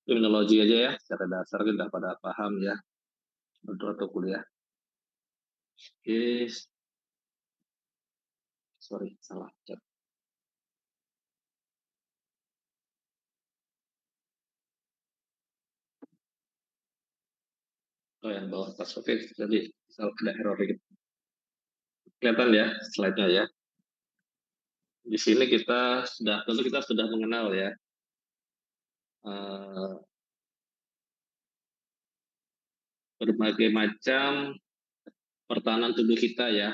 Kriminologi aja ya, secara dasar kita pada paham ya, untuk atau kuliah. Oke, sorry, salah chat. Oh, yang bawah pas. Oke, jadi ada error dikit. Kelihatan ya slide-nya ya. Di sini tentu kita sudah mengenal ya eh, berbagai macam pertahanan tubuh kita ya.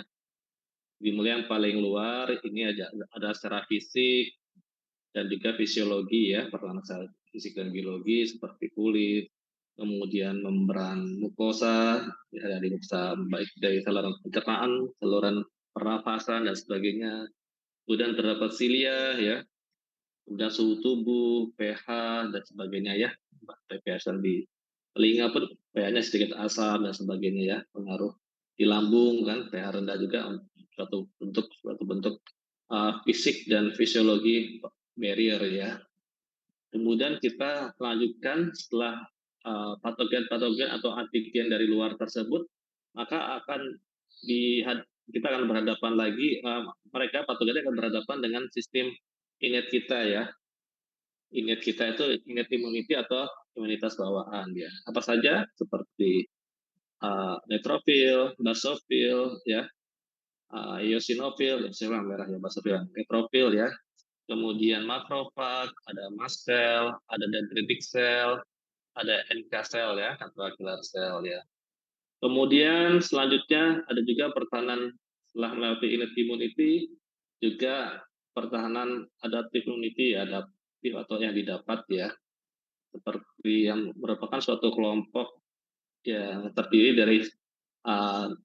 Dimulai yang paling luar, ini ada secara fisik dan juga fisiologi ya, pertahanan secara fisik dan biologi seperti kulit, kemudian membran mukosa, ya, dari mukosa baik dari saluran pencernaan, saluran pernafasan dan sebagainya. Kemudian terdapat silia ya, kemudian suhu tubuh, pH dan sebagainya ya. pH di telinga pun pH-nya sedikit asam dan sebagainya ya, pengaruh di lambung kan pH rendah juga suatu bentuk fisik dan fisiologi barrier ya. Kemudian kita lanjutkan setelah patogen-patogen atau antigen dari luar tersebut, maka kita akan berhadapan lagi, mereka patogennya akan berhadapan dengan sistem innate kita ya. Innate kita itu innate immunity atau imunitas bawaan ya. Apa saja seperti neutrofil, basofil ya, eosinofil, saya merah ya basofil, neutrofil ya. Kemudian makrofag, ada mast cell, ada dendritic cell, ada NK cell ya, atau killer cell ya. Kemudian selanjutnya ada juga pertahanan setelah melewati innate immunity, juga pertahanan adaptive immunity, adaptif atau yang didapat ya, seperti yang merupakan suatu kelompok yang terdiri dari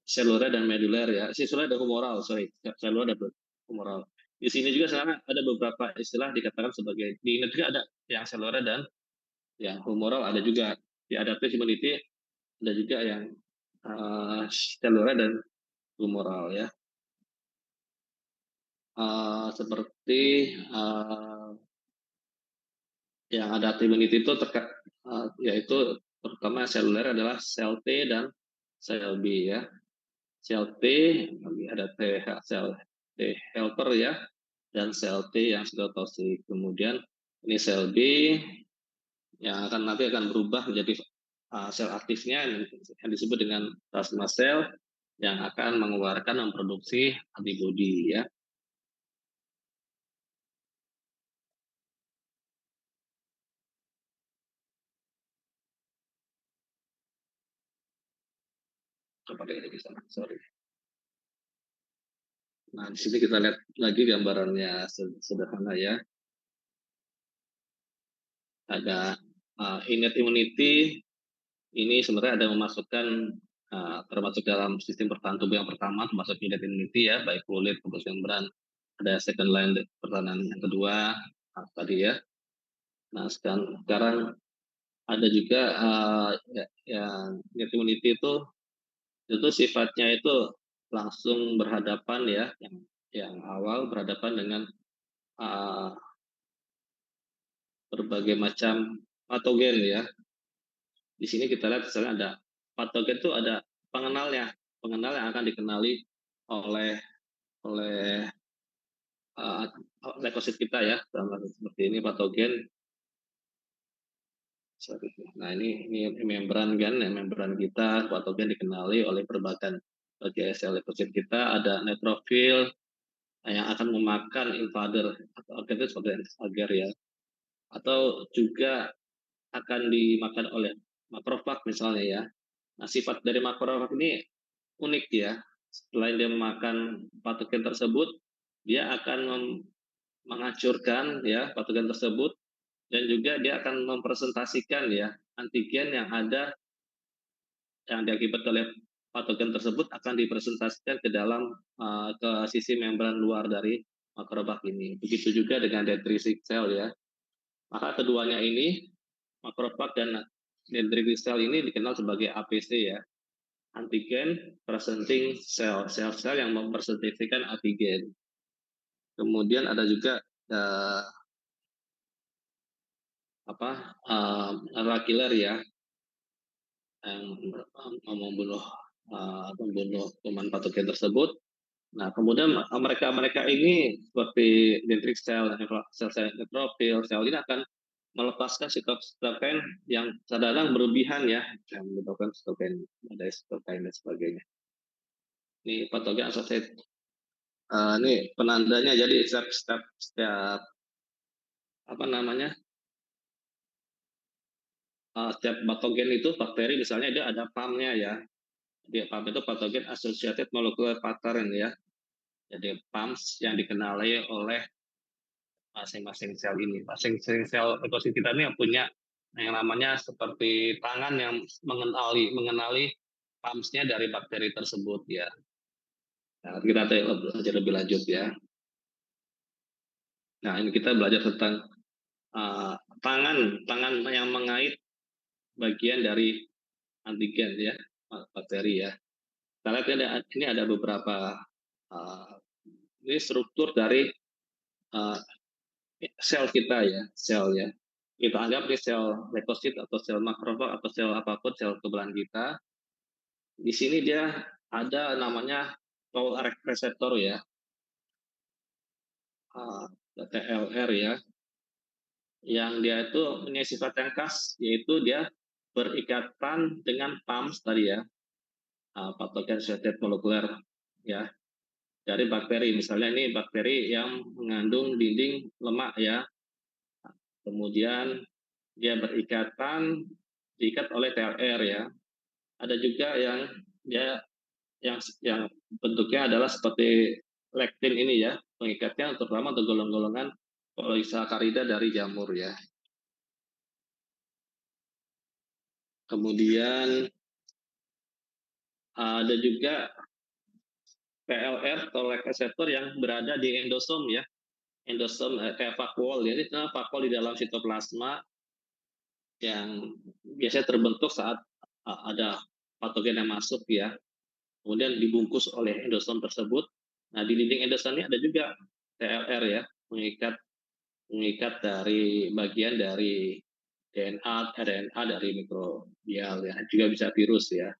seluler dan medular ya, seluler dan humoral, sorry, seluler dan humoral. Di sini juga sekarang ada beberapa istilah dikatakan sebagai, di ini juga ada yang seluler dan yang humoral, ada juga di adaptive immunity, ada juga yang seluler dan humoral ya. Seperti yang adaptive immunity itu yaitu terutama seluler adalah sel T dan sel B ya. Sel T ada sel T helper ya, dan sel T yang sitotoksik. Kemudian ini sel B yang nanti akan berubah menjadi sel aktifnya yang disebut dengan plasma cell yang akan mengeluarkan memproduksi antibodi ya. Coba deh di sana, sorry. Nah, di sini kita lihat lagi gambarannya sederhana ya. Ada innate immunity, ini sebenarnya ada memasukkan termasuk dalam sistem pertahanan tubuh yang pertama, termasuk innate immunity ya, baik kulit, mucous membran, ada second line pertahanan yang kedua tadi ya. Nah sekarang ada juga yang innate immunity itu sifatnya itu langsung berhadapan ya, yang awal berhadapan dengan uh, berbagai macam patogen ya. Di sini kita lihat misalnya ada patogen itu ada pengenalnya, pengenal yang akan dikenali oleh oleh uh, leukosit kita ya, seperti ini patogen. Nah ini membran kan, membran kita patogen dikenali oleh berbagai sel leukosit kita. Ada neutrofil yang akan memakan invader atau agen itu sebagai agar ya, atau juga akan dimakan oleh makrofag misalnya ya. Nah, sifat dari makrofag ini unik ya. Selain dia memakan patogen tersebut, dia akan menghancurkan ya patogen tersebut, dan juga dia akan mempresentasikan ya antigen yang ada yang diakibatkan oleh patogen tersebut akan dipresentasikan ke dalam ke sisi membran luar dari makrofag ini. Begitu juga dengan dendritic cell ya. Maka keduanya ini, makrofag dan dendritic cell ini dikenal sebagai APC ya, antigen presenting cell, sel-sel yang mempresentasikan antigen. Kemudian ada juga killer ya, yang membunuh membunuh kuman patogen tersebut. Nah, kemudian mereka ini seperti dendritic cell, sel-sel neutrofil, sel ini akan melepaskan sitokin yang kadang berlebihan ya, yang menyebabkan sitokin, ada sitokin dan sebagainya. Ini patogen associated. Ini penandanya, jadi setiap apa namanya, setiap patogen itu bakteri misalnya dia ada PAM-nya ya. Dia PAM itu patogen associated molecular pattern ya. Jadi PAMS yang dikenali oleh masing-masing sel ini. Masing-masing sel ekosit kita ini yang punya yang namanya seperti tangan yang mengenali PAMS-nya dari bakteri tersebut ya. Nah, kita belajar lebih lanjut ya. Nah, ini kita belajar tentang tangan yang mengait bagian dari antigen ya, bakteri ya. Kita lihat ini ada beberapa ini struktur dari uh, sel kita ya, sel ya. Kita anggap ini sel leukosit atau sel makrofag atau sel apapun, sel kebelan kita. Di sini dia ada namanya toll reseptor ya, TLR ya, yang dia itu punya sifat yang khas, yaitu dia berikatan dengan PAMS tadi ya, patogen associated molecular ya, dari bakteri. Misalnya ini bakteri yang mengandung dinding lemak ya, kemudian dia diikat oleh TLR ya. Ada juga yang dia yang bentuknya adalah seperti lektin ini ya, pengikatnya terutama untuk golongan-golongan polisakarida dari jamur ya. Kemudian ada juga PLR atau like reseptor yang berada di endosom ya. Endosom kayak vakuol ya, ini vakuol di dalam sitoplasma yang biasanya terbentuk saat ada patogen yang masuk ya, kemudian dibungkus oleh endosom tersebut. Nah, di dinding endosom ini ada juga TLR ya, mengikat dari bagian dari DNA, RNA dari mikrobial ya, juga bisa virus ya.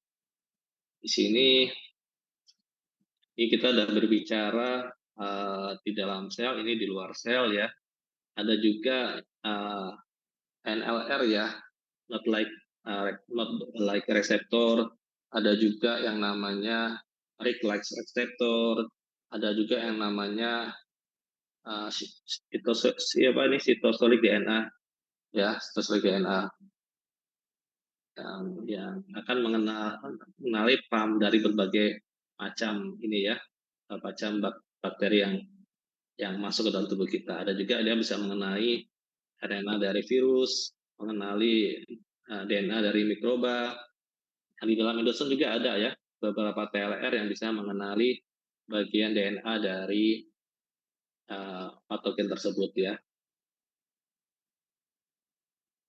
Di sini ini kita sudah berbicara di dalam sel, ini di luar sel ya. Ada juga NLR ya, not like receptor. Ada juga yang namanya like receptor. Ada juga yang namanya sitosolik DNA ya, sitosolik DNA yang akan mengenali PAM dari berbagai macam ini ya, macam bakteri yang masuk ke dalam tubuh kita. Ada juga dia bisa mengenali RNA dari virus, mengenali DNA dari mikroba. Di dalam endosom juga ada ya beberapa TLR yang bisa mengenali bagian DNA dari patogen tersebut ya.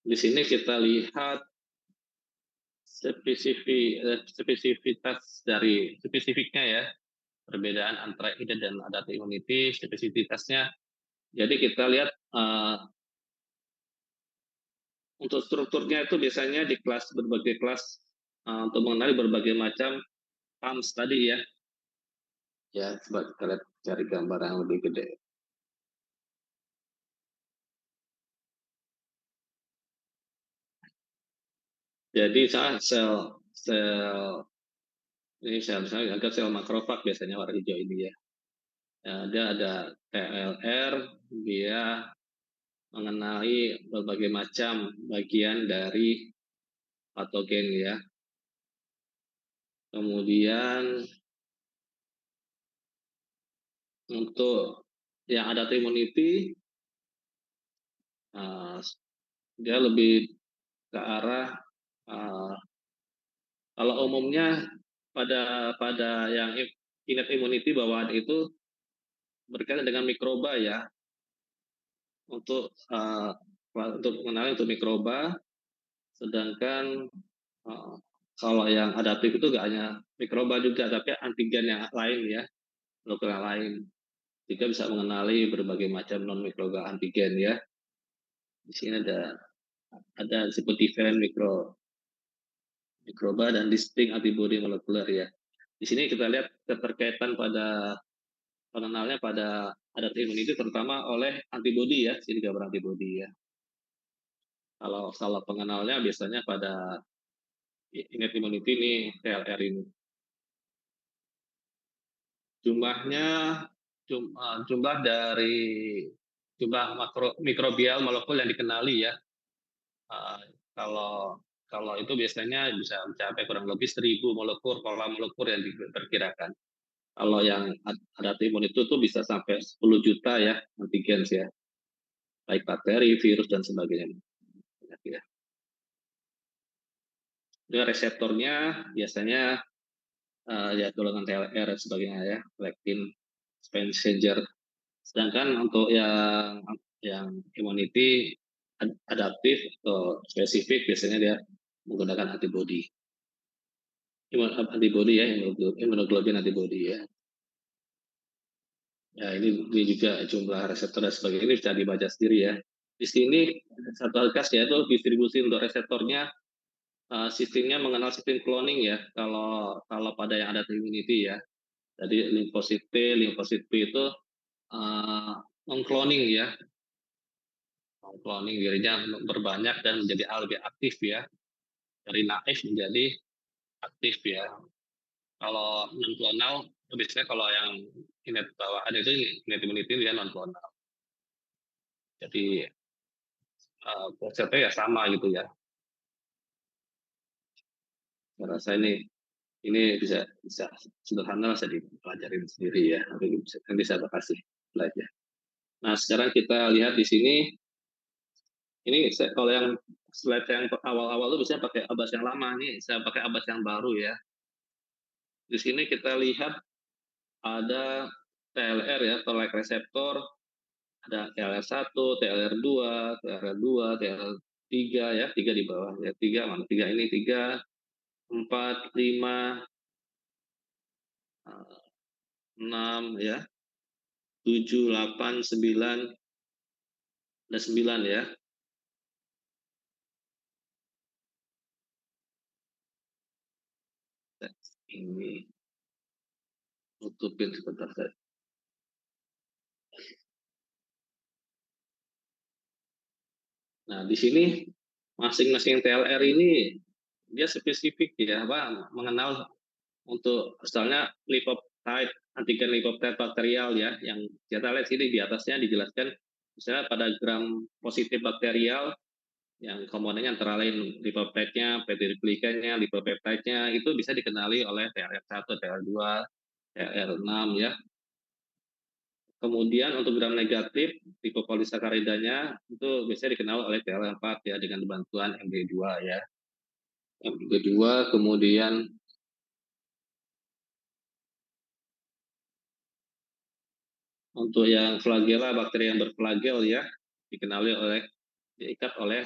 Di sini kita lihat spesifiknya ya, perbedaan antara innate dan adaptive immunity, spesifitasnya. Jadi kita lihat untuk strukturnya itu biasanya di kelas, berbagai kelas untuk mengenali berbagai macam PAMS tadi ya. Ya, coba kita lihat cari gambar yang lebih gede. Jadi sel ini sel misalnya agak sel makrofag biasanya warna hijau ini ya. Dia ada TLR, dia mengenali berbagai macam bagian dari patogen ya. Kemudian untuk yang ada immunity, dia lebih ke arah kalau umumnya pada yang innate immunity bawaan itu berkaitan dengan mikroba ya, untuk mengenali untuk mikroba, sedangkan kalau yang adaptif itu nggak hanya mikroba juga, tapi antigen yang lain ya, molekul yang lain juga bisa mengenali berbagai macam non mikroba antigen ya. Di sini ada ada disebut different mikroba dan distinct antibody molekuler ya. Di sini kita lihat keterkaitan pada pengenalnya pada adaptive immunity terutama oleh antibody ya, sini gambar antibody ya. Kalau pengenalnya biasanya pada innate immunity ini TLR ini. Jumlahnya jumlah dari jumlah mikrobial molekul yang dikenali ya. Kalau kalau itu biasanya bisa mencapai kurang lebih 1.000 molekul, pola molekul yang diperkirakan. Kalau yang adaptive imun itu tuh bisa sampai 10 juta ya antigens ya, baik bakteri, virus dan sebagainya. Ya. Dia reseptornya biasanya ya golongan TLR dan sebagainya ya, lectin, messenger. Sedangkan untuk yang immunity adaptif atau spesifik biasanya dia menggunakan antibody. Antibody ya, imunoglobulin antibody ya. Ya ini juga jumlah reseptor dan sebagainya ini bisa dibaca sendiri ya. Di sini satu hal khas yaitu distribusi untuk reseptornya sistemnya mengenal sistem cloning ya. Kalau pada yang ada immunity ya. Jadi limfosit T, limfosit B itu mengcloning ya, mengcloning dirinya berbanyak dan menjadi lebih aktif ya. Dari naif menjadi aktif ya. Kalau non klonal biasanya kalau yang innate bawaan itu innate immunity dia non klonal. Jadi konsepnya ya sama gitu ya. Saya rasa ini bisa sederhana bisa dipelajari sendiri ya. Nanti saya kasih slide-nya. Nah sekarang kita lihat di sini. Ini kalau yang slide yang awal-awal itu biasanya pakai abas yang lama nih. Saya pakai abas yang baru ya. Di sini kita lihat ada TLR ya, toll-like reseptor, ada TLR1, TLR2, TLR2, TLR3 ya, 3 di bawah ya, 3 mana? 3 ini 3, 4, 5, 6 ya, 7, 8, 9, dan 9 ya. Ini tutupin sebentar saya. Nah, di sini masing-masing TLR ini dia spesifik ya, Pak, mengenal untuk misalnya lipoptide, antigen lipoptide bakterial ya, yang kita lihat sini di atasnya dijelaskan misalnya pada gram positif bakterial yang komponennya antara lain lipoptide-nya, peptidoglicannya, lipopeptide-nya itu bisa dikenali oleh TLR1, TLR2, TLR6 ya. Kemudian untuk gram negatif, lipopolisacharidanya itu biasanya dikenal oleh TLR4 ya dengan bantuan MD2 ya. MD2 kemudian untuk yang flagella, bakteri yang berflagel ya dikenali diikat oleh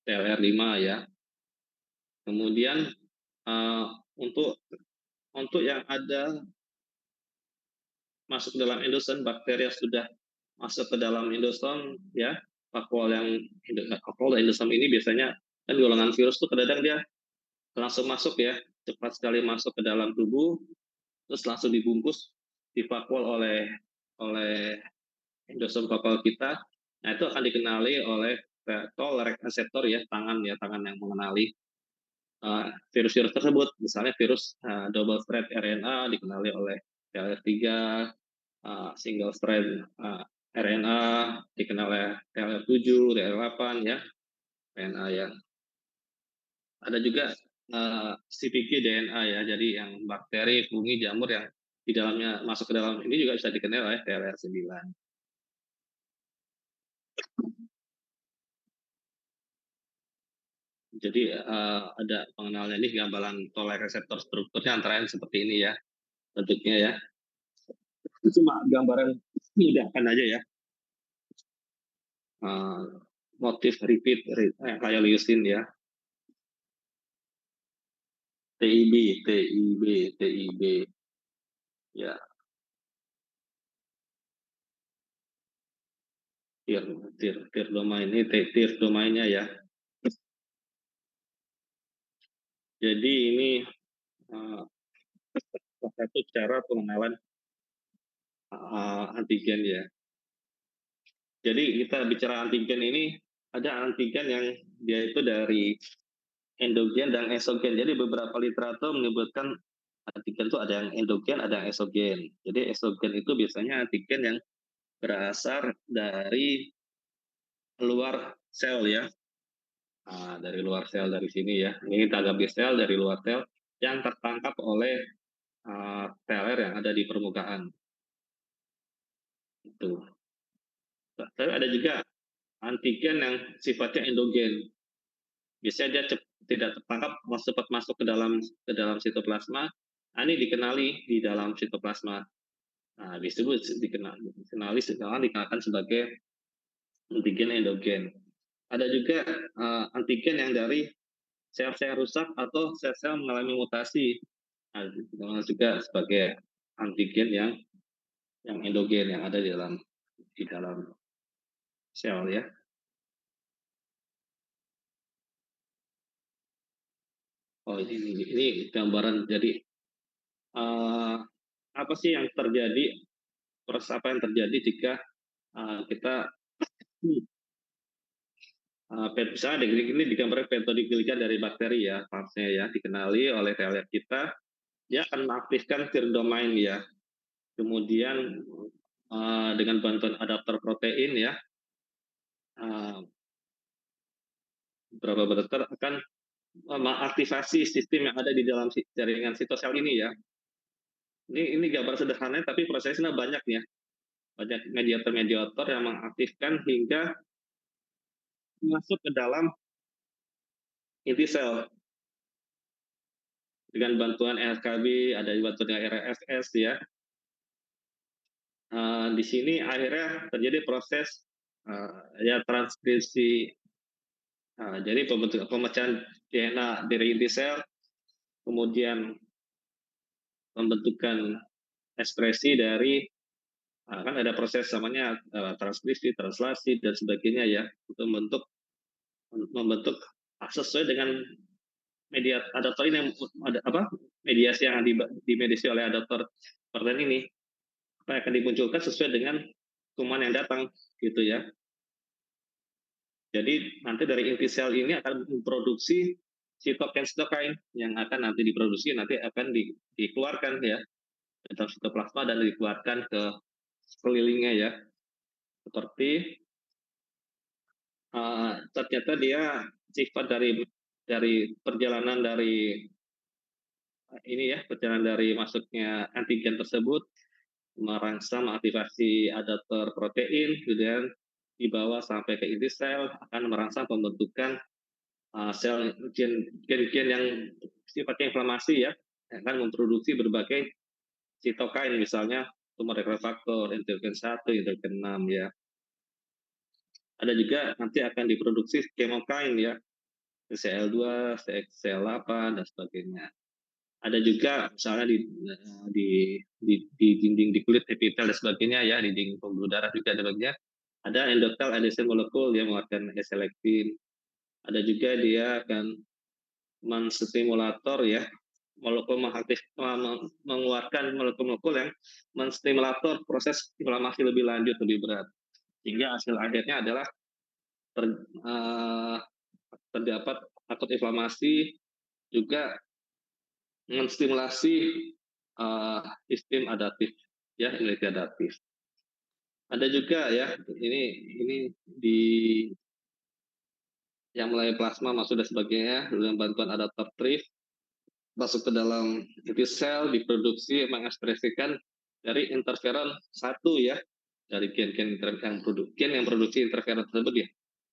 TLR5 ya. Kemudian untuk yang ada masuk ke dalam endosom, bakteri yang sudah masuk ke dalam endosom ya, vakuol endosom ini biasanya kan golongan virus tuh kadang dia langsung masuk ya, cepat sekali masuk ke dalam tubuh, terus langsung dibungkus, divakuol oleh endosom vakuol kita. Nah itu akan dikenali oleh toll reseptor ya, tangan yang mengenali virus-virus tersebut. Misalnya virus double strand RNA dikenali oleh TLR3, single strand RNA dikenal oleh TLR7, TLR8 ya, RNA ya. Ada juga CPG DNA ya, jadi yang bakteri, fungi, jamur yang di dalamnya masuk ke dalam ini juga bisa dikenal oleh TLR9. Jadi ada pengenalan ini gambaran toll-like reseptor strukturnya antara lain seperti ini ya bentuknya ya. Itu cuma gambaran memudahkan aja ya. Motif repeat kayak leucin ya. TIB, TIB, TIB. Ya. Tier tier tier domain ini tier domainnya ya. Jadi ini uh, salah satu cara pengenalan antigen ya. Jadi kita bicara antigen ini, ada antigen yang dia itu dari endogen dan eksogen. Jadi beberapa literatur menyebutkan antigen itu ada yang endogen, ada yang eksogen. Jadi eksogen itu biasanya antigen yang berasal dari luar sel ya. Dari luar sel dari sini ya. Ini tagap sel dari luar sel yang tertangkap oleh teler yang ada di permukaan. Itu. Tapi ada juga antigen yang sifatnya endogen. Biasanya dia tidak tertangkap cepat masuk ke dalam sitoplasma. Ini dikenali di dalam sitoplasma. Disebut sekarang dikenakan sebagai antigen endogen. Ada juga antigen yang dari sel-sel rusak atau sel-sel mengalami mutasi. Dikenal juga sebagai antigen yang endogen yang ada di dalam sel ya. Oh ini gambaran. Jadi apa sih yang terjadi? Proses apa yang terjadi jika kita misalnya ini digambarkan peptidoglika dari bakteri ya, partsnya ya, dikenali oleh sel kita, dia akan mengaktifkan tier domain ya. Kemudian dengan bantuan adaptor protein ya, beberapa dokter akan mengaktifasi sistem yang ada di dalam jaringan sitosel ini ya. Ini gambar sederhana tapi prosesnya banyak ya. Banyak mediator-mediator yang mengaktifkan hingga masuk ke dalam inti sel dengan bantuan RKB, ada bantuan RFS ya. Di sini akhirnya terjadi proses ya transkripsi. Jadi pemecahan DNA dari inti sel, kemudian pembentukan ekspresi dari kan ada proses namanya transkripsi, translasi dan sebagainya ya untuk membentuk sesuai dengan media adaptor ini yang ada mediasi yang dimediasi oleh adaptor protein ini akan dimunculkan sesuai dengan kuman yang datang gitu ya. Jadi nanti dari inti sel ini akan memproduksi sitokain yang akan nanti diproduksi nanti akan dikeluarkan ya dalam sitoplasma dan dikeluarkan ke sekelilingnya ya. Seperti ternyata dia sifat dari perjalanan dari ini ya, perjalanan dari masuknya antigen tersebut merangsang aktivasi adaptor protein, kemudian dibawa sampai ke inti sel akan merangsang pembentukan sel gen-gen yang sifatnya inflamasi ya, akan memproduksi berbagai sitokain misalnya tumor necrosis factor, interleukin 1, interleukin 6 ya. Ada juga nanti akan diproduksi chemokine ya, CL2, CL8 dan sebagainya. Ada juga misalnya di dinding di kulit epitel dan sebagainya ya, di dinding pembuluh darah juga ada bagian. Ada endothel adhesion molekul yang mengeluarkan S-selektin. Ada juga dia akan menstimulator ya, molekul mengeluarkan molekul-molekul yang menstimulator proses inflamasi lebih lanjut, lebih berat. Sehingga hasil akhirnya adalah terdapat akut inflamasi, juga menstimulasi sistem adaptif ya, imunitas adaptif. Ada juga ya ini di yang mulai plasma masuk dan sebagainya dengan bantuan adaptor TRIF masuk ke dalam inti sel, diproduksi mengekspresikan dari interferon 1 ya, dari gen-gen yang produksi interferon tersebut ya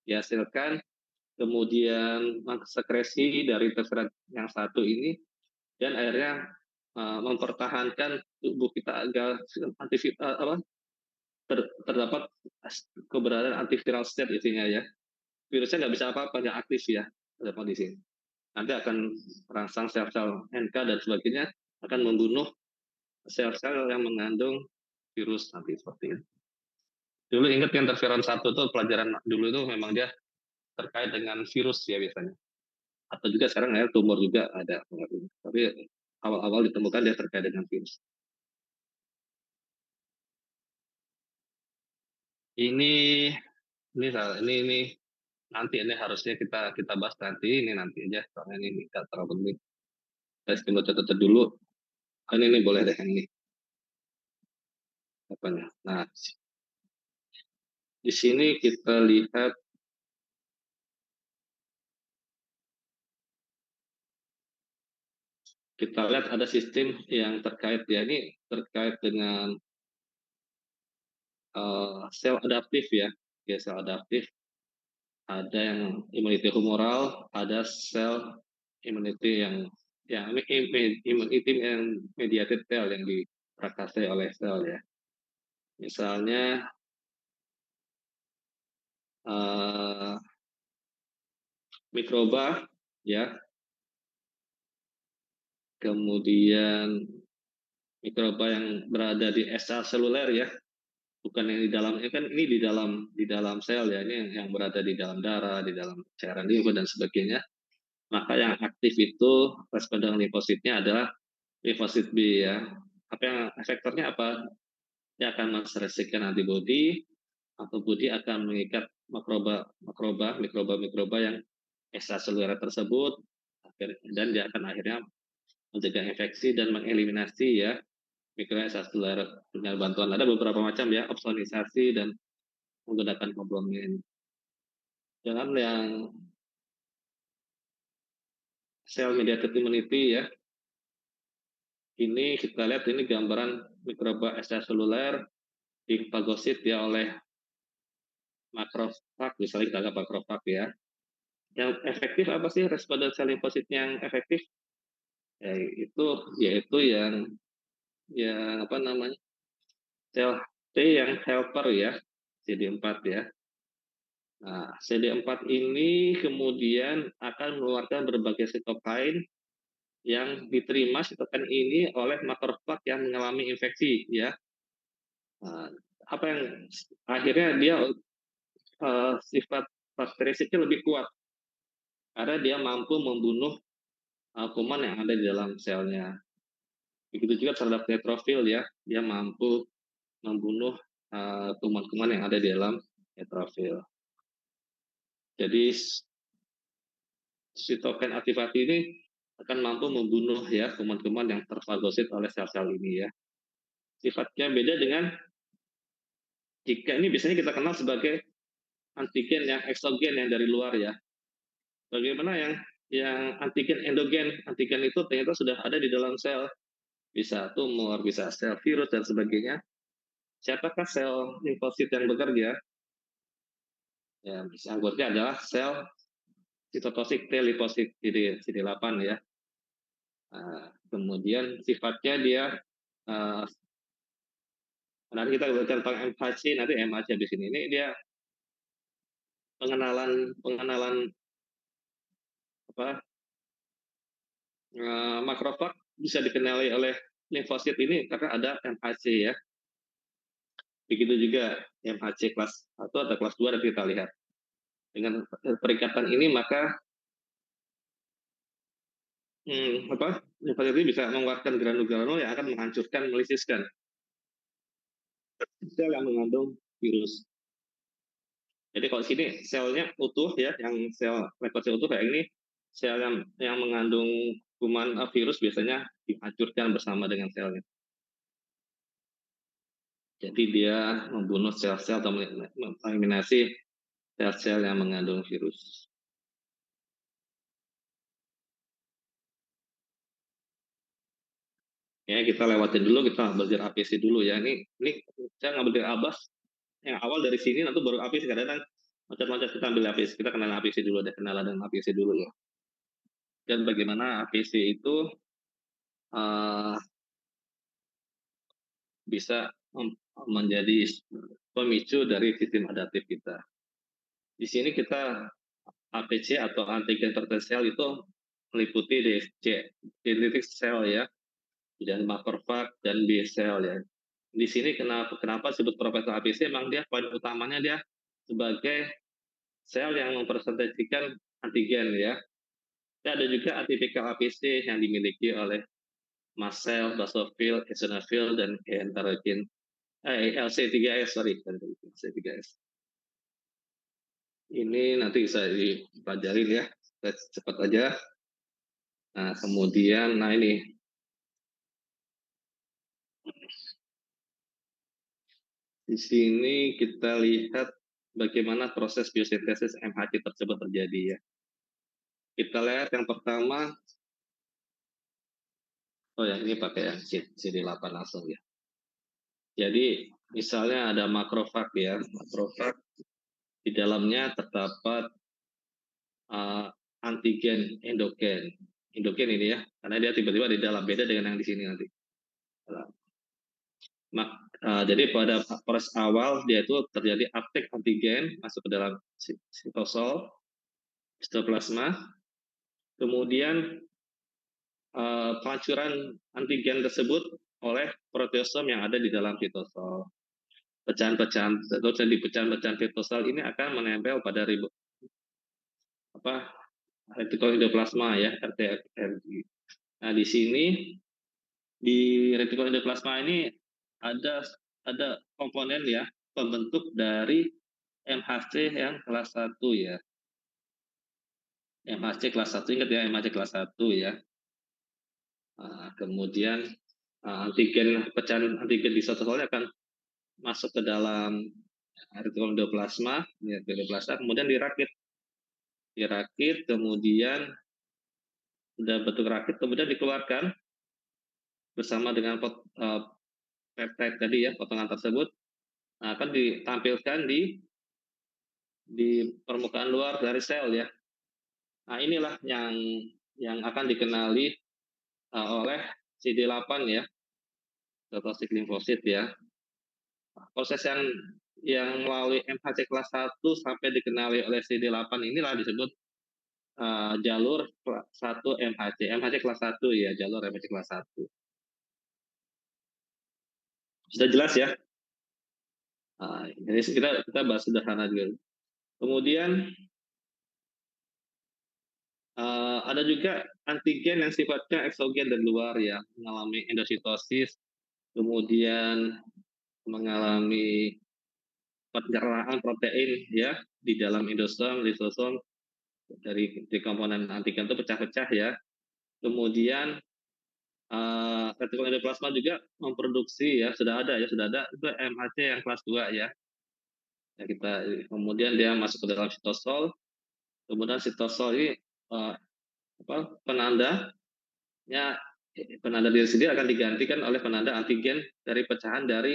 dihasilkan, kemudian mensekresi dari interferon yang 1 ini dan akhirnya mempertahankan tubuh kita agar terdapat keberadaan antiviral state isinya ya. Virusnya nggak bisa apa-apa, nggak aktif ya pada kondisi. Nanti akan merangsang sel-sel NK dan sebagainya, akan membunuh sel-sel yang mengandung virus nanti seperti itu. Dulu ingat yang interferon 1 tuh pelajaran dulu itu memang dia terkait dengan virus ya biasanya. Atau juga sekarang ya tumor juga ada pengaruhnya. Tapi awal-awal ditemukan dia terkait dengan virus. Ini ini nanti ini harusnya kita kita bahas nanti, ini nanti aja soalnya ini nggak terlalu penting. Saya coba catat dulu. Kan ini boleh deh yang ini apanya. Nah, di sini kita lihat ada sistem yang terkait ya ini terkait dengan sel adaptif ya. Ya sel adaptif ada yang immunity humoral, ada sel immunity yang immunity yang mediated cell yang diprakarsai oleh sel ya. Misalnya uh, mikroba ya, kemudian mikroba yang berada di ekstraseluler ya, bukan yang di dalam kan ini di dalam sel ya, ini yang berada di dalam darah, di dalam cairan limfa dan sebagainya. Maka yang aktif itu respon dengan limfositnya adalah limfosit B ya. Apa yang efektornya apa? Dia akan mensekresikan antibodi, antibodi akan mengikat mikroba yang ekstraseluler tersebut, dan dia akan akhirnya mencegah infeksi dan mengeliminasi ya mikroekstraseluler dengan bantuan ada beberapa macam ya opsonisasi dan menggunakan komplement. Dengan yang sel mediated immunity ya, ini kita lihat ini gambaran mikroba ekstraseluler difagosit ya oleh makrofag, misalnya kita anggap makrofag ya. Yang efektif apa sih responder sel limfosit yang efektif? Yaitu yang apa namanya? Sel T yang helper ya, CD4 ya. Nah, CD4 ini kemudian akan mengeluarkan berbagai sitokain yang diterima sitokain ini oleh makrofag yang mengalami infeksi ya. Nah, apa yang akhirnya dia sifat bakterisidnya lebih kuat karena dia mampu membunuh kuman yang ada di dalam selnya. Begitu juga terhadap neutrofil ya, dia mampu membunuh kuman-kuman yang ada di dalam neutrofil. Jadi sitokin aktivasi ini akan mampu membunuh ya kuman-kuman yang terfagosit oleh sel-sel ini ya. Sifatnya beda dengan jika ini biasanya kita kenal sebagai antigen yang eksogen yang dari luar ya. Bagaimana yang antigen endogen? Antigen itu ternyata sudah ada di dalam sel, bisa tumor, bisa sel virus dan sebagainya. Siapakah sel limfosit yang bekerja? Ya, anggotanya adalah sel sitotosik T limfosit CD8 ya. Kemudian sifatnya dia nanti kita belajar tentang MHC, nanti MHC di sini ini dia pengenalan pengenalan apa makrofag bisa dikenali oleh limfosit ini karena ada MHC ya. Begitu juga MHC kelas 1 atau kelas 2 nanti kita lihat. Dengan perikatan ini maka limfosit ini bisa mengeluarkan granul-granul yang akan menghancurkan, melisiskan sel yang mengandung virus. Jadi kalau sini selnya utuh ya, yang sel leukosit utuh kayak ini, sel yang mengandung kuman virus biasanya dihancurkan bersama dengan selnya. Jadi dia membunuh sel-sel atau mengeliminasi sel-sel yang mengandung virus. Ya kita lewatin dulu, kita belajar APC dulu ya. Ini saya ngambil dari Abbas yang awal dari sini, nanti baru APC. Kadang-kadang macam-macam kita ambil APC. Kita kenal APC dulu deh, kenalan dengan APC dulu ya. Dan bagaimana APC itu uh, bisa menjadi pemicu dari sistem adaptif kita. Di sini kita APC atau antigen tertensial itu meliputi DC, dendritic cell ya, dan macrophage dan B cell ya. Di sini kenapa disebut profesor APC, memang dia poin utamanya dia sebagai sel yang mempresentasikan antigen ya. Dan ada juga atipikal APC yang dimiliki oleh mast cell, basophil, eosinophil, dan enterogen. LC3S, sorry, LC3S. Ini nanti bisa dipelajarin ya, cepat aja. Nah, kemudian, nah ini. Di sini kita lihat bagaimana proses biosintesis MHC tersebut terjadi ya. Kita lihat yang pertama, oh ya ini pakai yang CD8 langsung ya. Jadi misalnya ada makrofag ya, makrofag di dalamnya terdapat antigen endogen. Endogen ini ya, karena dia tiba-tiba di dalam, beda dengan yang di sini nanti. Jadi pada proses awal dia itu terjadi uptake antigen masuk ke dalam sitosol, sitoplasma, kemudian peluncuran antigen tersebut oleh proteosom yang ada di dalam sitosol. Pecahan-pecahan di pecahan-pecahan sitosol ini akan menempel pada retikulum endoplasma ya, RTFRI. Nah, di sini di retikulum endoplasma ini ada komponen ya, pembentuk dari MHC yang kelas 1 ya. MHC kelas 1, ingat ya, MHC kelas 1 ya. Kemudian antigen, pecahan antigen di sitosolnya akan masuk ke dalam retikulum endoplasma, kemudian dirakit, kemudian sudah bentuk rakit, kemudian dikeluarkan bersama dengan peptide tadi ya, potongan tersebut akan ditampilkan di permukaan luar dari sel ya. Nah, inilah yang akan dikenali oleh CD8 ya, cytotoxic limfosit ya. Proses yang melalui MHC kelas 1 sampai dikenali oleh CD8 inilah disebut jalur 1 MHC. MHC kelas 1 ya, jalur MHC kelas 1. Sudah jelas ya? Jadi kita bahas sederhana dulu. Kemudian ada juga antigen yang sifatnya eksogen dari luar ya, mengalami endositosis, kemudian mengalami pencernaan protein ya di dalam endosom, lisosom, dari komponen antigen itu pecah-pecah ya. Kemudian retikulum endoplasma juga memproduksi ya, sudah ada itu MHC yang kelas 2 ya. Kemudian dia masuk ke dalam sitosol, kemudian sitosol ini penandanya, penanda diri sendiri akan digantikan oleh penanda antigen dari pecahan dari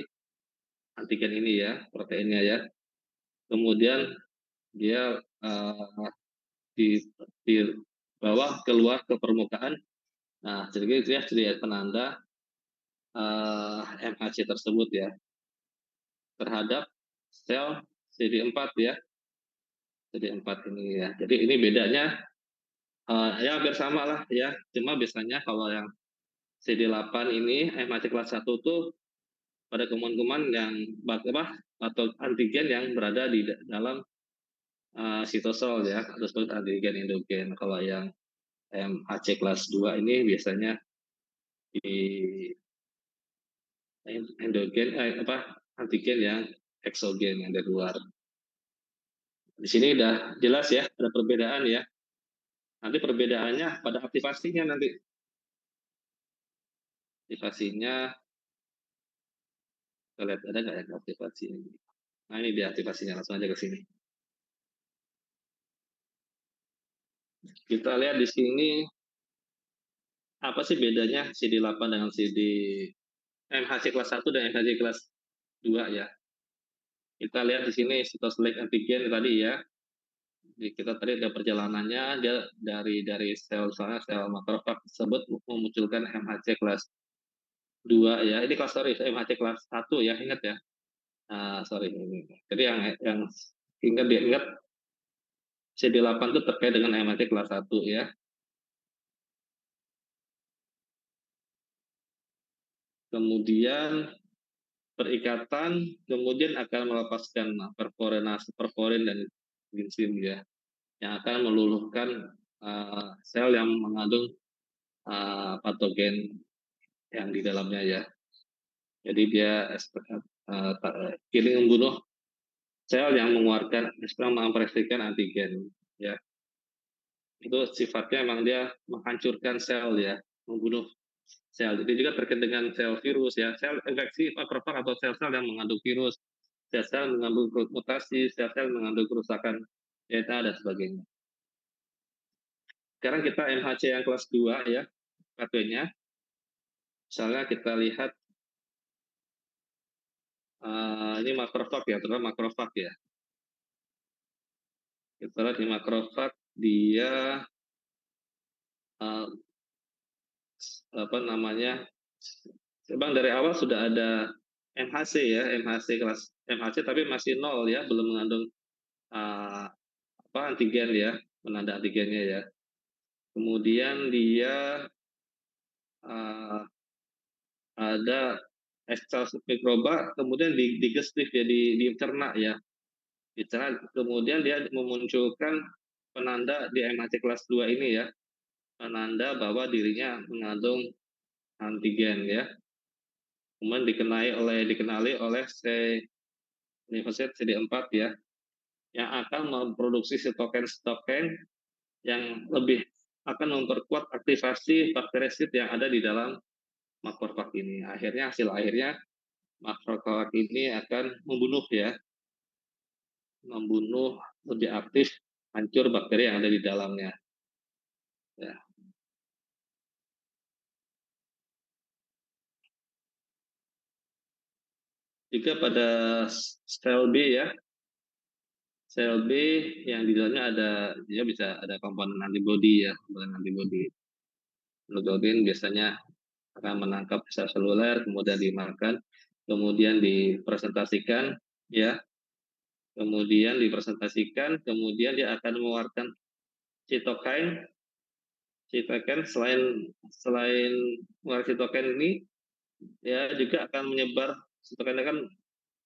antigen ini ya, proteinnya ya. Kemudian dia di bawah keluar ke permukaan. Nah, jadi itu ya jadi penanda MHC tersebut ya terhadap sel CD4 ya. CD4 ini ya. Jadi ini bedanya ya hampir sama lah ya. Cuma biasanya kalau yang CD8 ini MHC kelas 1 tuh pada kuman-kuman yang atau antigen yang berada di dalam sitosol ya, atau disebut antigen endogen. Kalau yang MHC kelas 2 ini biasanya di endogen antigen yang eksogen yang dari luar. Di sini udah jelas ya, ada perbedaan ya. Nanti perbedaannya pada aktivasinya nanti. Aktivasinya, kita lihat ada nggak ya aktivasi ini. Nah ini dia aktivasinya, langsung aja ke sini. Kita lihat di sini, apa sih bedanya CD8 dengan MHC kelas 1 dan MHC kelas 2 ya. Kita lihat di sini sitoselect antigen tadi ya. Kita tadi ada perjalanannya, dia dari sel makrofag tersebut memunculkan MHC kelas 2 ya. Ini kelas MHC kelas 1 ya, ingat ya. Sorry ini. Jadi yang ingat CD8 itu terkait dengan MHC kelas 1 ya. Kemudian berikatan, kemudian akan melepaskan perforin dan enzim ya, yang akan meluluhkan sel yang mengandung patogen yang di dalamnya ya. Jadi dia killing membunuh sel yang mengeluarkan mengekspresikan antigen ya. Itu sifatnya memang dia menghancurkan sel ya, membunuh sel. Jadi juga terkait dengan sel virus ya, sel infeksi makrofag atau sel-sel yang mengandung virus, sel-sel mengandung mutasi, sel-sel mengandung kerusakan DNA dan sebagainya. Sekarang kita MHC yang kelas 2 ya, pathway-nya. Misalnya kita lihat ini makrofag ya, terutama makrofag ya. Kita lihat di makrofag dia apa namanya? Memang dari awal sudah ada MHC ya, MHC tapi masih nol ya, belum mengandung antigen ya, penanda antigennya ya. Kemudian dia ada ekstra mikroba, kemudian digestif ya, dicerna ya, dicerna. Kemudian dia memunculkan penanda di MHC kelas 2 ini ya, penanda bahwa dirinya mengandung antigen ya. Kemudian dikenali oleh limfosit CD4 ya, yang akan memproduksi sitokin yang lebih akan memperkuat aktivasi bakterisit yang ada di dalam makrofag ini. Hasil akhirnya makrofag ini akan membunuh lebih aktif, hancur bakteri yang ada di dalamnya. Ya. Juga pada sel B ya, sel B yang di dalamnya dia bisa ada komponen antibodi ya, komponen antibodi. Globin biasanya akan menangkap sel seluler, kemudian dimakan, kemudian dipresentasikan ya, kemudian dia akan mengeluarkan sitokin. Selain mengeluarkan sitokin ini ya juga akan menyebar, sitokin akan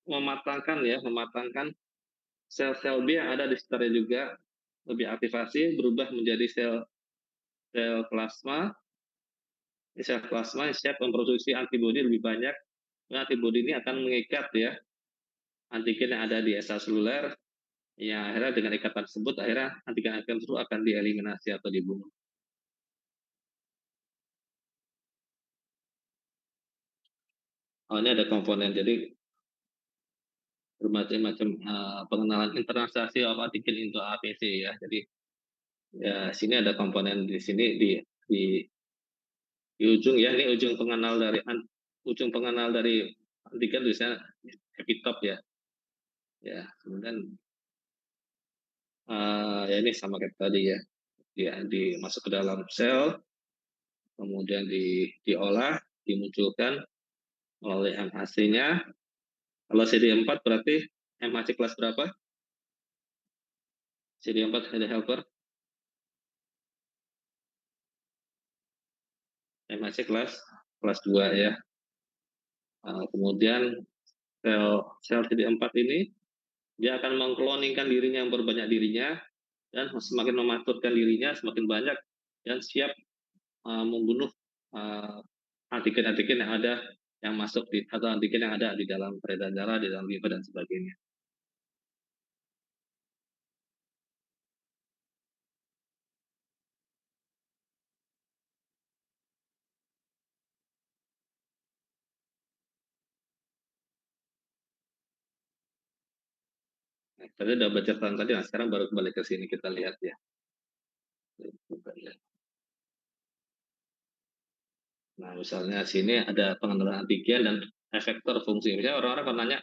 mematangkan sel-sel B yang ada di sekitarnya juga, lebih aktivasi, berubah menjadi sel plasma. Sel plasma yang siap memproduksi antibodi lebih banyak. Nah, antibodi ini akan mengikat ya antigen yang ada di ekstraseluler. Ya, akhirnya dengan ikatan tersebut, akhirnya antigen-antigen tersebut akan dieliminasi atau dibunuh. Oh, ini ada komponen, jadi bermacam-macam pengenalan internalisasi of antigen into APC ya. Jadi ya sini ada komponen di sini di ujung ya, ini ujung pengenal dari antigen tulisannya epitop ya. Ya, kemudian ya ini sama kayak tadi ya. Dia dimasuk ke dalam sel, kemudian diolah, dimunculkan melalui MHC-nya. Kalau CD4 berarti MHC kelas berapa? CD4 ada helper. MHC kelas 2 ya. Kemudian sel CD4 ini dia akan mengkloningkan dirinya, memperbanyak dirinya, dan semakin mematurkan dirinya semakin banyak dan siap membunuh antigen-antigen yang ada yang masuk atau antigen yang ada di dalam peredaran darah, di dalam limfa dan sebagainya. Tadi udah baca tadi, nah sekarang baru kembali ke sini kita lihat ya. Nah, misalnya sini ada pengenalan antigen dan efektor fungsi. Misalnya orang-orang kan nanya,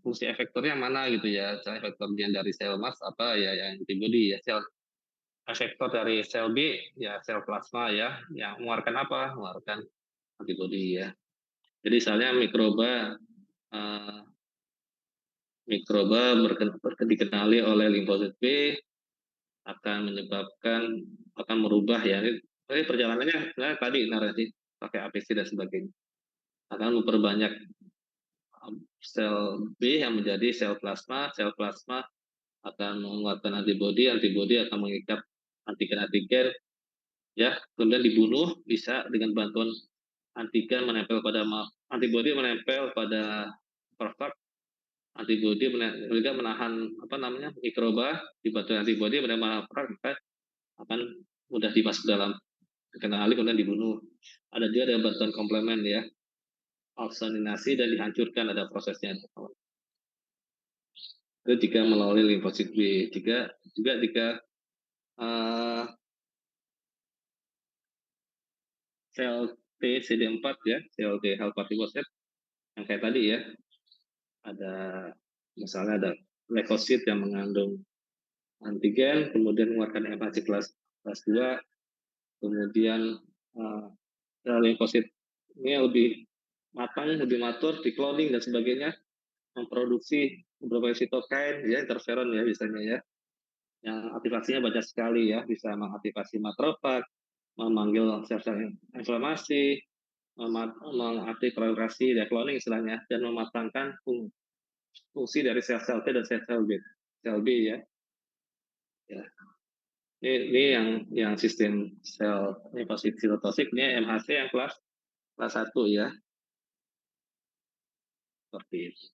fungsi efektornya mana gitu ya. Misalnya efektornya dari sel mas apa ya, yang antibody ya, sel efektor dari sel B ya, sel plasma ya, yang mengeluarkan apa? Mengeluarkan antibody ya. Jadi misalnya uh, mikroba dikenali oleh limfosit B akan merubah ya. Ini perjalanannya sebenarnya tadi narasi pakai APC dan sebagainya, akan memperbanyak sel B yang menjadi sel plasma akan mengeluarkan antibodi, antibodi akan mengikat antigen-antigen, ya, kemudian dibunuh bisa dengan bantuan antigen menempel pada antibodi menempel pada perfak, antibodi juga menahan apa namanya mikroba, dibantu antibodi menahan perfak, maka akan mudah dimasuk dalam kenali kemudian dibunuh. Ada juga dengan bantuan komplement ya, oksinasi dan dihancurkan ada prosesnya. Itu jika melalui limfosit B. Juga jika uh, sel T CD4 ya, sel T helper lymphocyte yang kayak tadi ya, ada misalnya ada leukosit yang mengandung antigen, kemudian mengeluarkan MHC kelas 2, kemudian limfosit ini lebih matang, lebih matur, di cloning dan sebagainya, memproduksi beberapa sitokain ya, interferon ya biasanya ya, yang aktivasinya banyak sekali ya, bisa mengaktifasi makrofag, memanggil sel-sel inflamasi, mengaktifasi decloning istilahnya, dan mematangkan fungsi dari sel-sel T dan sel-sel B, sel B ya. Ya. Ini yang sistem sel limfosit sitotosik, ini MHC yang kelas 1 ya, seperti itu.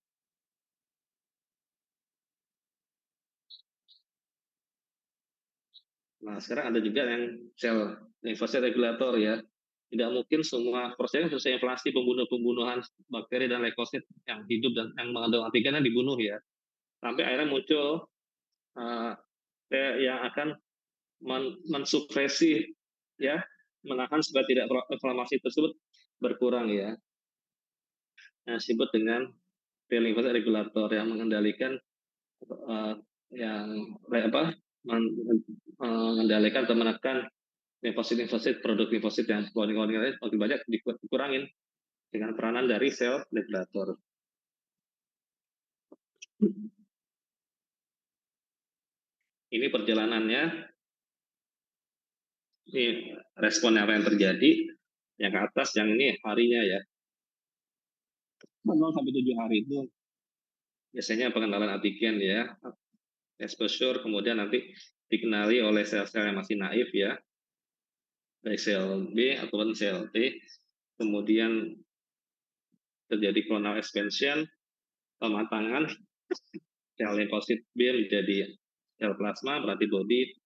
Nah, sekarang ada juga yang sel limfosit regulator ya. Tidak mungkin semua proses inflasi pembunuhan bakteri dan leukosit yang hidup dan yang mengandung antigen yang dibunuh ya. Sampai akhirnya muncul uh, yang akan mensupresi ya, menahan supaya tidak inflamasi tersebut berkurang ya. Yang disebut dengan T-lymphocyte regulator yang mengendalikan uh, yang apa mengendalikan atau menekan limfosit produk limfosit yang cloning makin banyak dikurangin dengan peranan dari sel regulator. Ini perjalanannya, ini respon apa yang terjadi, yang ke atas, yang ini harinya ya. 0 sampai 7 hari itu biasanya pengenalan antigen ya, exposure, kemudian nanti dikenali oleh sel-sel yang masih naif ya, baik sel B ataupun sel T, kemudian terjadi clonal expansion, pematangan sel limfosit B menjadi sel plasma berantibodi,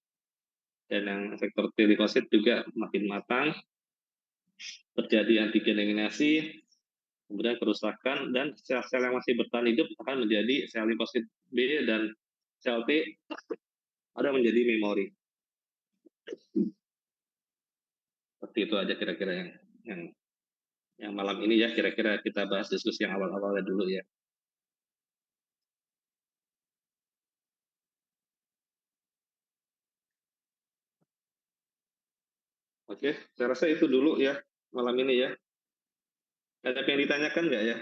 dan yang efektor T limfosit juga makin matang, terjadi antigen eliminasi, kemudian kerusakan, dan sel-sel yang masih bertahan hidup akan menjadi sel limfosit B, dan sel T ada menjadi memori. Seperti itu aja kira-kira yang malam ini ya, kira-kira kita bahas diskusi yang awal-awalnya dulu ya. Oke, saya rasa itu dulu ya malam ini ya. Ada yang ditanyakan nggak ya?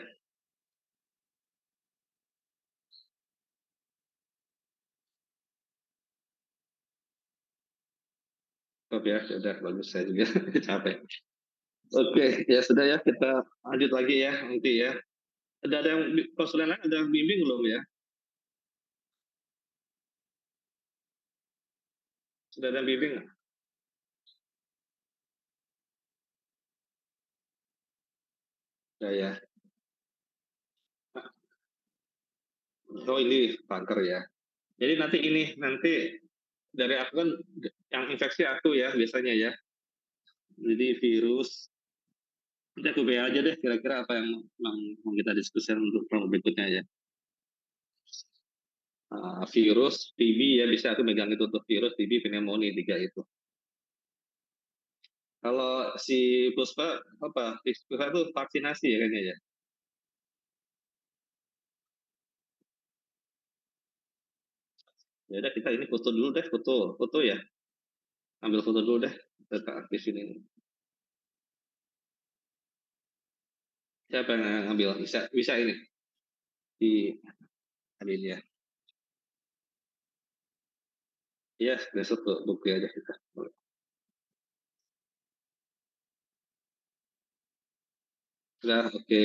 Stop ya, sudah bagus, saya juga capek. Oke, ya sudah ya, kita lanjut lagi ya nanti ya. Ada yang konsulen lain, ada yang bimbing belum ya? Sudah ada yang bimbing nggak? Ya ya. Oh ini kanker ya. Jadi nanti dari aku kan yang infeksi aku ya biasanya ya. Jadi virus. Nanti aku BA aja deh kira-kira apa yang mau kita diskusikan untuk program berikutnya ya. Virus, TB ya bisa aku megang itu untuk virus, TB, pneumonia 3 itu. Kalau si Puspa apa? Puspa itu vaksinasi ya kayaknya ya. Ya udah kita ini foto dulu deh, foto ya. Ambil foto dulu deh. Kita aktif ini. Siapa yang ngambil? Bisa ini di ini ya. Iya, besok tuh bukti aja kita. Sudah, oke.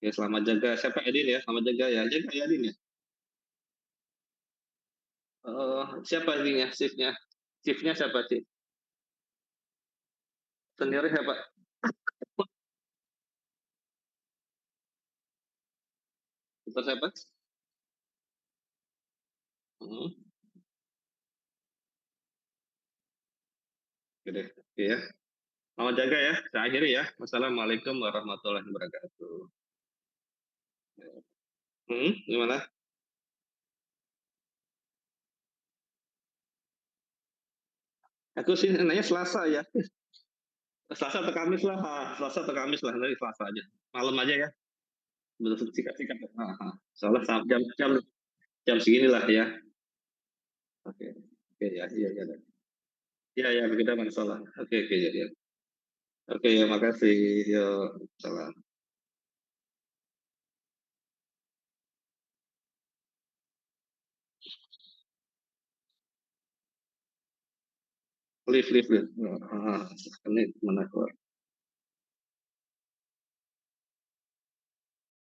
Ya, selamat jaga. Siapa Edin ya? Selamat jaga ya. Jaga ya Edin ya. Siapa ininya? Shiftnya? Shiftnya siapa sih? Sendiri siapa? Super siapa? Hmm, oke deh. Oke ya. Selamat jaga ya. Saya akhiri ya. Wassalamualaikum warahmatullahi wabarakatuh. Gimana? Aku sih nanya Selasa ya. Selasa atau Kamis lah. Selasa atau Kamis lah. Nanti Selasa aja. Malam aja ya. Belum sikat-sikat. Soalnya jam segini lah ya. Oke. Oke ya. Iya, iya. Iya, ya, kita masalah. Oke, oke, ya, ya. Oke, ya, makasih. Yuk, salam. Live, live, live. Ini mana keluar?